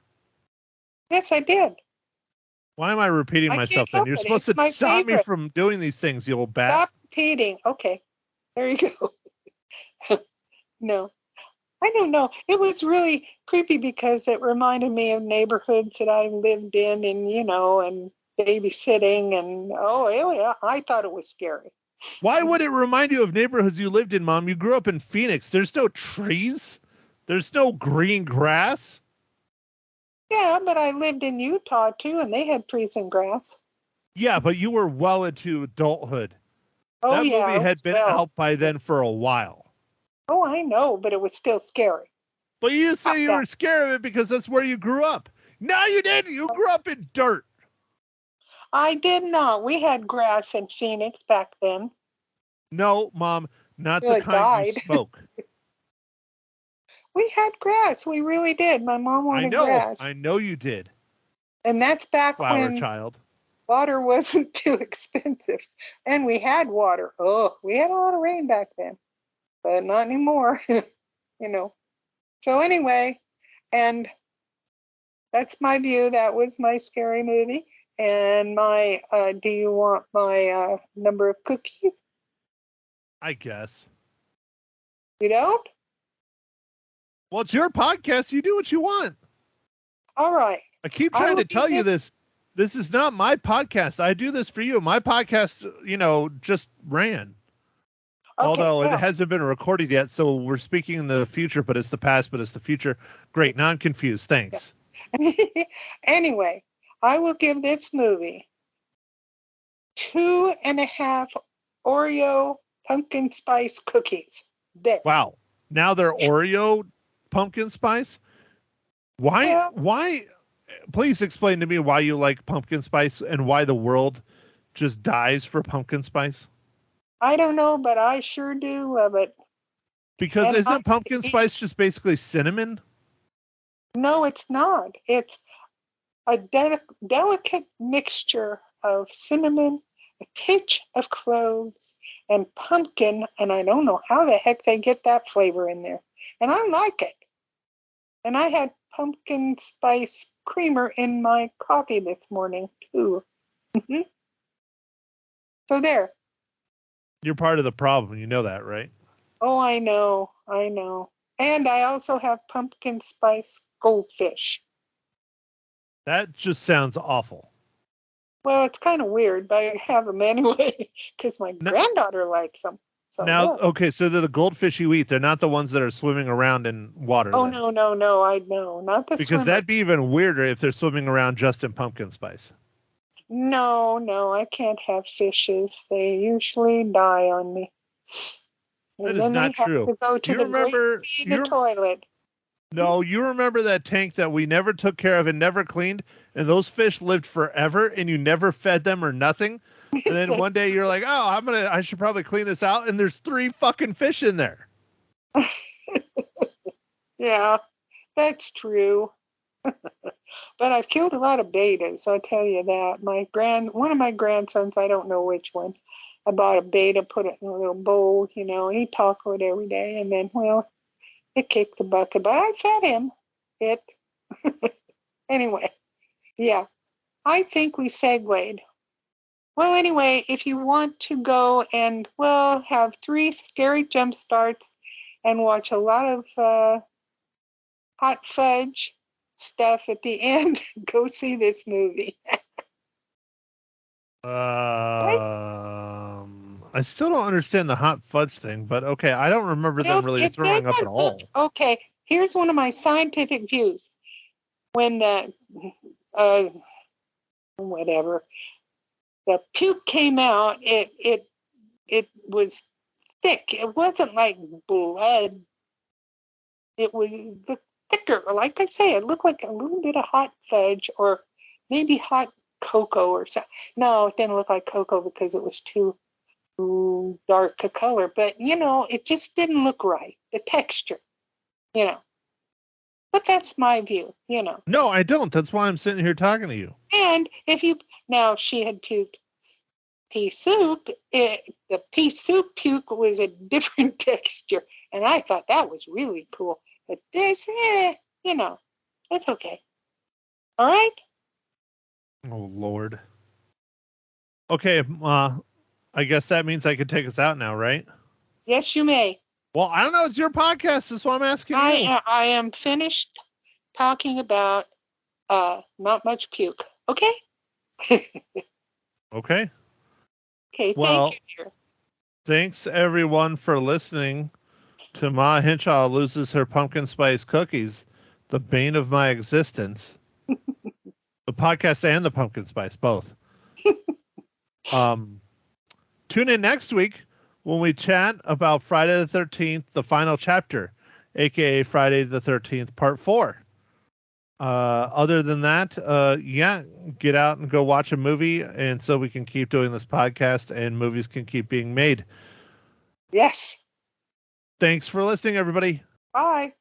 Yes, I did. Why am I repeating myself then? You're supposed to stop me from doing these things, you old bat. Stop repeating. Okay. There you go. No. I don't know. It was really creepy because it reminded me of neighborhoods that I lived in and, and babysitting and, yeah, I thought it was scary. Why would it remind you of neighborhoods you lived in, Mom? You grew up in Phoenix. There's no trees. There's no green grass. Yeah, but I lived in Utah, too, and they had trees and grass. Yeah, but you were well into adulthood. Oh, that yeah. movie had been out by then for a while. Oh, I know, but it was still scary. But you say you were scared of it because that's where you grew up. No, you didn't. You grew up in dirt. I did not. We had grass in Phoenix back then. No, Mom, not the kind you spoke. We had grass. We really did. My mom wanted grass. I know you did. And that's back when child. Water wasn't too expensive. And we had water. Oh, we had a lot of rain back then. But not anymore. So anyway, and that's my view. That was my scary movie. And my, do you want my number of cookies? I guess. You don't? Well, it's your podcast. You do what you want. All right. I keep trying to tell you this. This is not my podcast. I do this for you. My podcast, just ran. Okay, although it hasn't been recorded yet, so we're speaking in the future, but it's the past, but it's the future. Great. Now I'm confused. Thanks. Anyway, I will give this movie 2.5 Oreo pumpkin spice cookies. There. Wow. Now they're Oreo pumpkin spice? Why? Yeah. Why? Please explain to me why you like pumpkin spice and why the world just dies for pumpkin spice. I don't know, but I sure do love it. Because isn't pumpkin spice just basically cinnamon? No, it's not. It's a delicate mixture of cinnamon, a pinch of cloves, and pumpkin, and I don't know how the heck they get that flavor in there. And I like it. And I had pumpkin spice creamer in my coffee this morning, too. So there. You're part of the problem. You know that, right? Oh, I know. And I also have pumpkin spice goldfish. That just sounds awful. Well, it's kind of weird, but I have them anyway because my granddaughter likes them. So, now, yeah. okay, so they're the goldfish you eat. They're not the ones that are swimming around in water. Oh, then. no. I know. Not the Because swimmers. that'd be even weirder if they're swimming around just in pumpkin spice. No, I can't have fishes. They usually die on me. And That is then not they true. have to go to You the remember- the toilet. No, you remember that tank that we never took care of and never cleaned, and those fish lived forever, and you never fed them or nothing. And then one day you're like, "Oh, I should probably clean this out," and there's 3 fucking fish in there. Yeah, that's true. But I've killed a lot of betas, I'll tell you that. One of my grandsons, I don't know which one, I bought a beta, put it in a little bowl, and he tackled it every day. And then, well, it kicked the bucket, but I fed him it. Anyway, yeah, I think we segued. Well, anyway, if you want to go and, well, have 3 scary jump starts and watch a lot of hot fudge stuff at the end, go see this movie. I still don't understand the hot fudge thing, but okay, I don't remember them really throwing up at all. Okay, here's one of my scientific views. When the puke came out, it was thick. It wasn't like blood. It was thicker. Like I say, it looked like a little bit of hot fudge or maybe hot cocoa or something. No, it didn't look like cocoa because it was too dark a color. But, it just didn't look right. The texture, But that's my view, No, I don't. That's why I'm sitting here talking to you. And now she had puked pea soup. The pea soup puke was a different texture. And I thought that was really cool. But this, it's okay. All right? Oh, Lord. Okay, I guess that means I could take us out now, right? Yes, you may. Well, I don't know. It's your podcast. That's why I'm asking you. I am finished talking about not much puke. Okay? Okay. Okay, Well, thank you. thanks, everyone, for listening to Ma Hinshaw Loses Her Pumpkin Spice Cookies, the bane of my existence. The podcast and the pumpkin spice, both. Tune in next week when we chat about Friday the 13th, the final chapter, aka Friday the 13th, part 4. Other than that, get out and go watch a movie, and so we can keep doing this podcast and movies can keep being made. Yes. Thanks for listening, everybody. Bye.